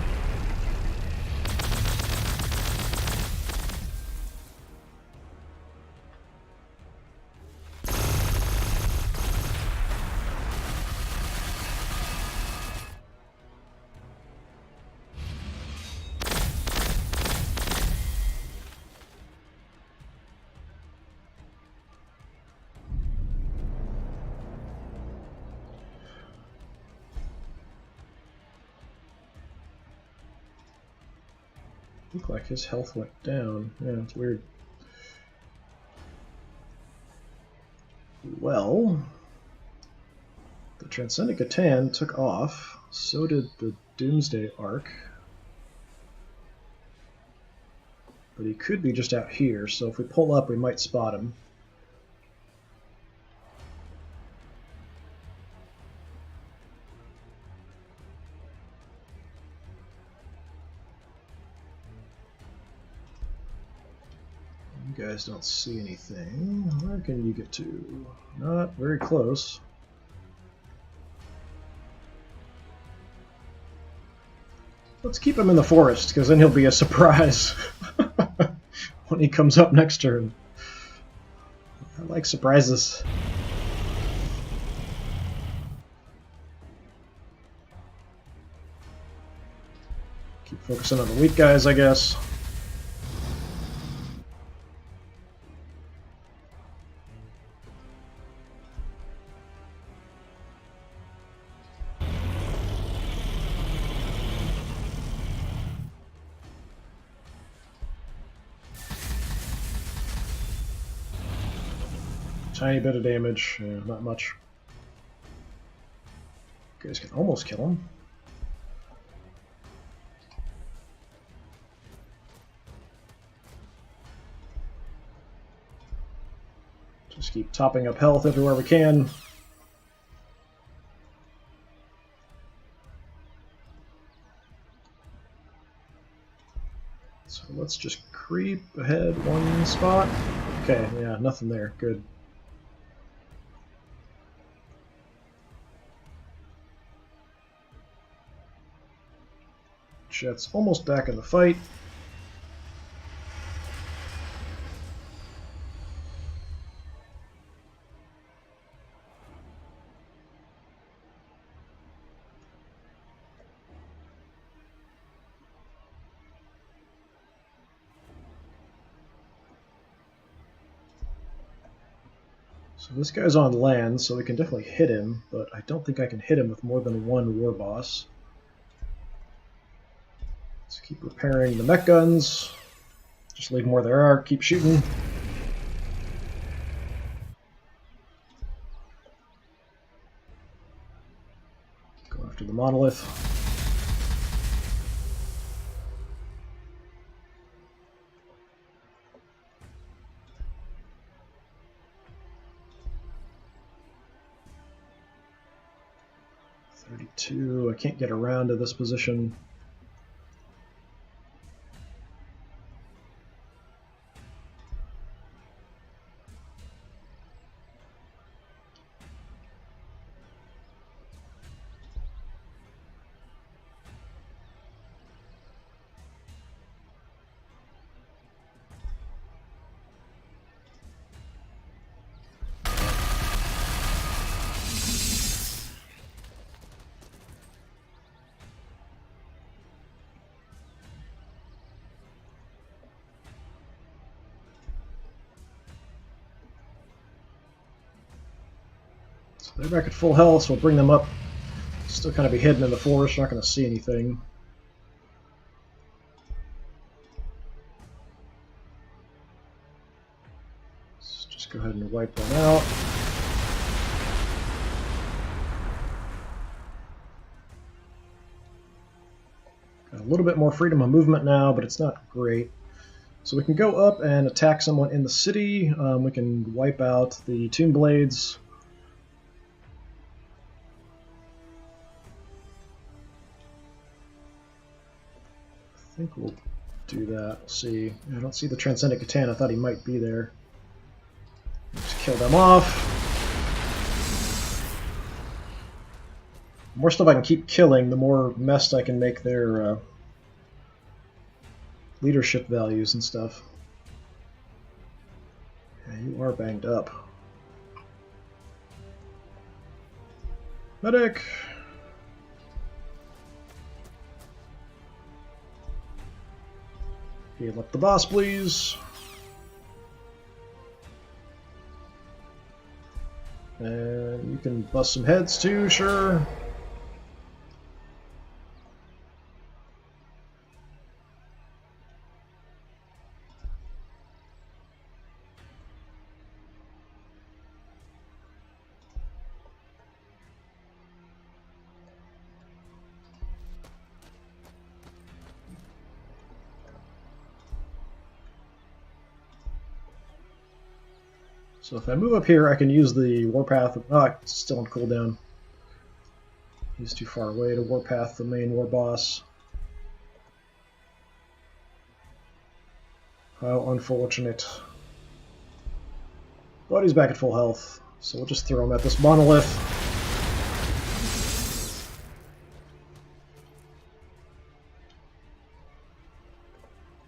Looked like his health went down. Yeah, it's weird. Well, the Transcendent Catan took off. So did the Doomsday Arc. But he could be just out here, so if we pull up, we might spot him. You guys don't see anything. Where can you get to? Not very close. Let's keep him in the forest, because then he'll be a surprise when he comes up next turn. I like surprises. Keep focusing on the weak guys, I guess. Tiny bit of damage, not much. You guys can almost kill him. Just keep topping up health everywhere we can. So let's just creep ahead one spot. Okay, yeah, nothing there. Good. Jet's almost back in the fight. So this guy's on land, so we can definitely hit him, but I don't think I can hit him with more than one war boss. Let's keep repairing the mech guns. Just leave them where they are, keep shooting. Go after the monolith. I can't get around to this position. They're back at full health, so we'll bring them up. Still kind of be hidden in the forest, not going to see anything. Let's just go ahead and wipe them out. Got a little bit more freedom of movement now, but it's not great. So we can go up and attack someone in the city. We can wipe out the Tomb Blades. I think we'll do that. We'll see. I don't see the Transcendent Catan. I thought he might be there. Just kill them off. The more stuff I can keep killing, the more messed I can make their leadership values and stuff. Yeah, you are banged up. Medic! Heal up the boss, please. And you can bust some heads too, sure. So if I move up here, I can use the Warpath. Oh, it's still on cooldown. He's too far away to Warpath the main war boss. How unfortunate. But he's back at full health, so we'll just throw him at this monolith.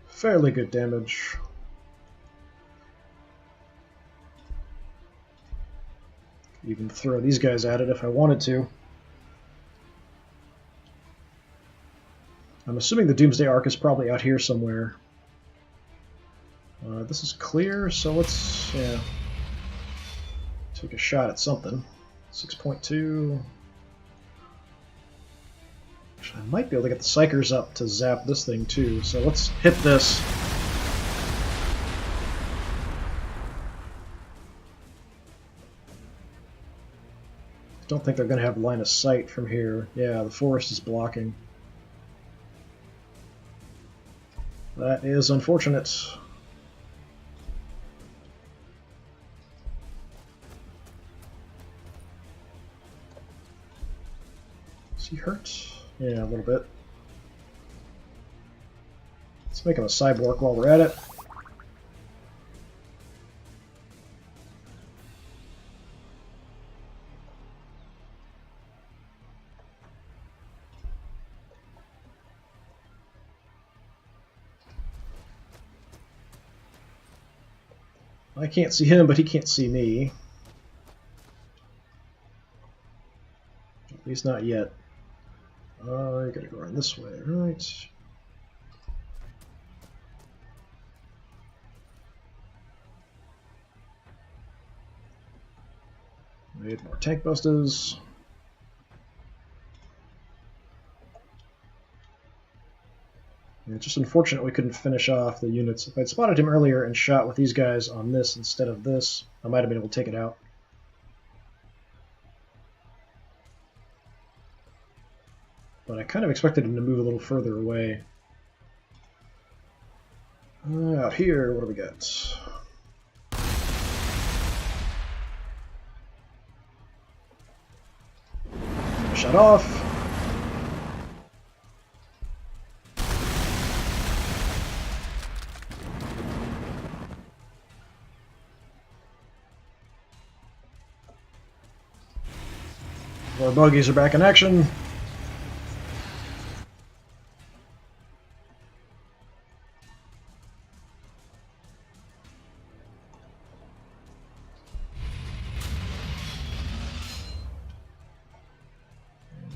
Fairly good damage. Even throw these guys at it if I wanted to. I'm assuming the Doomsday Ark is probably out here somewhere. This is clear, so let's take a shot at something. 6.2. I might be able to get the Psychers up to zap this thing too, so let's hit this. Don't think they're going to have line of sight from here. Yeah, the forest is blocking. That is unfortunate. he hurt? Yeah, a little bit. Let's make him a cyborg while we're at it. I can't see him, but he can't see me. At least not yet. I gotta go around this way, right? Need more tank busters. Yeah, it's just unfortunate we couldn't finish off the units. If I'd spotted him earlier and shot with these guys on this instead of this, I might have been able to take it out. But I kind of expected him to move a little further away. Out here, what do we got? Shut off. Our buggies are back in action.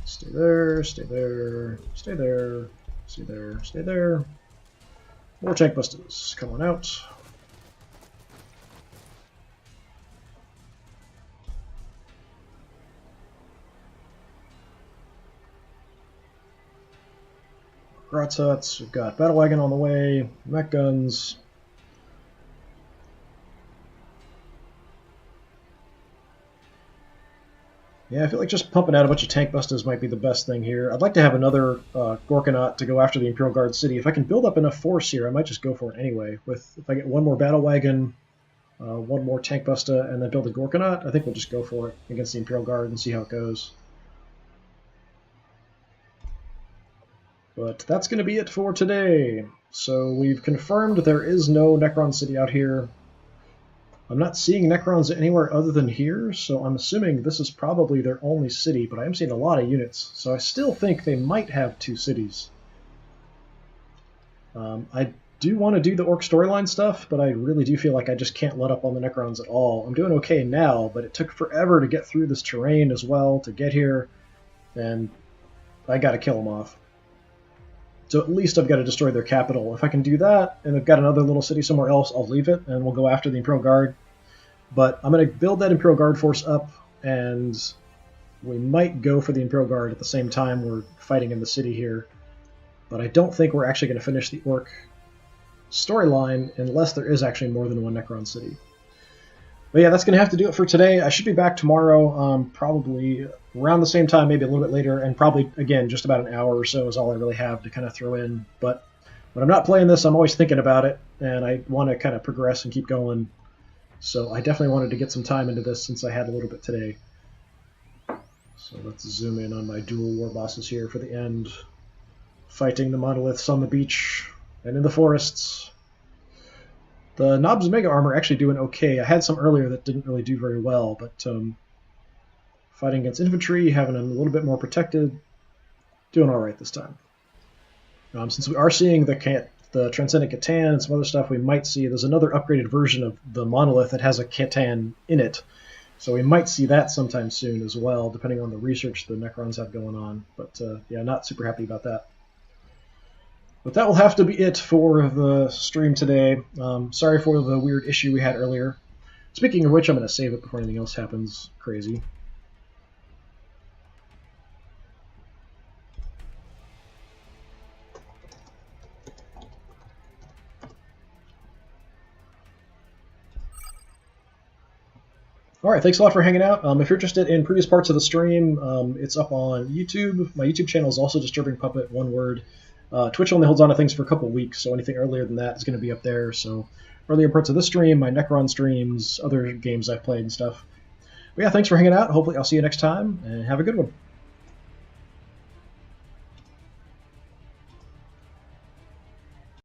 Stay there, stay there, stay there, stay there, stay there. More tank busters, come on out. Grotz huts, we've got battle wagon on the way, mech guns. Yeah, I feel like just pumping out a bunch of tank busters might be the best thing here. I'd like to have another Gorkanaut to go after the Imperial Guard city. If I can build up enough force here, I might just go for it anyway. If I get one more battle wagon, one more tank buster, and then build a Gorkanaut, I think we'll just go for it against the Imperial Guard and see how it goes. But that's going to be it for today. So we've confirmed there is no Necron city out here. I'm not seeing Necrons anywhere other than here, so I'm assuming this is probably their only city, but I am seeing a lot of units, so I still think they might have two cities. I do want to do the Orc storyline stuff, but I really do feel like I just can't let up on the Necrons at all. I'm doing okay now, but it took forever to get through this terrain as well to get here, and I gotta kill them off. So at least I've got to destroy their capital. If I can do that, and they've got another little city somewhere else, I'll leave it, and we'll go after the Imperial Guard. But I'm going to build that Imperial Guard force up, and we might go for the Imperial Guard at the same time we're fighting in the city here. But I don't think we're actually going to finish the Orc storyline unless there is actually more than one Necron city. But yeah, that's going to have to do it for today. I should be back tomorrow, probably around the same time, maybe a little bit later, and probably, again, just about an hour or so is all I really have to kind of throw in. But when I'm not playing this, I'm always thinking about it, and I want to kind of progress and keep going. So I definitely wanted to get some time into this since I had a little bit today. So let's zoom in on my dual war bosses here for the end. Fighting the monoliths on the beach and in the forests. The Knobs Mega Armor actually doing okay. I had some earlier that didn't really do very well, but fighting against infantry, having them a little bit more protected, doing all right this time. Since we are seeing the Transcendent Catan and some other stuff, we might see there's another upgraded version of the Monolith that has a Catan in it. So we might see that sometime soon as well, depending on the research the Necrons have going on. But yeah, not super happy about that. But that will have to be it for the stream today. Sorry for the weird issue we had earlier. Speaking of which, I'm going to save it before anything else happens crazy. Alright, thanks a lot for hanging out. If you're interested in previous parts of the stream, it's up on YouTube. My YouTube channel is also DisturbingPuppet, one word. Twitch only holds on to things for a couple weeks, so anything earlier than that is going to be up there. So earlier parts of this stream, my Necron streams, other games I've played and stuff. But yeah, thanks for hanging out. Hopefully I'll see you next time, and have a good one.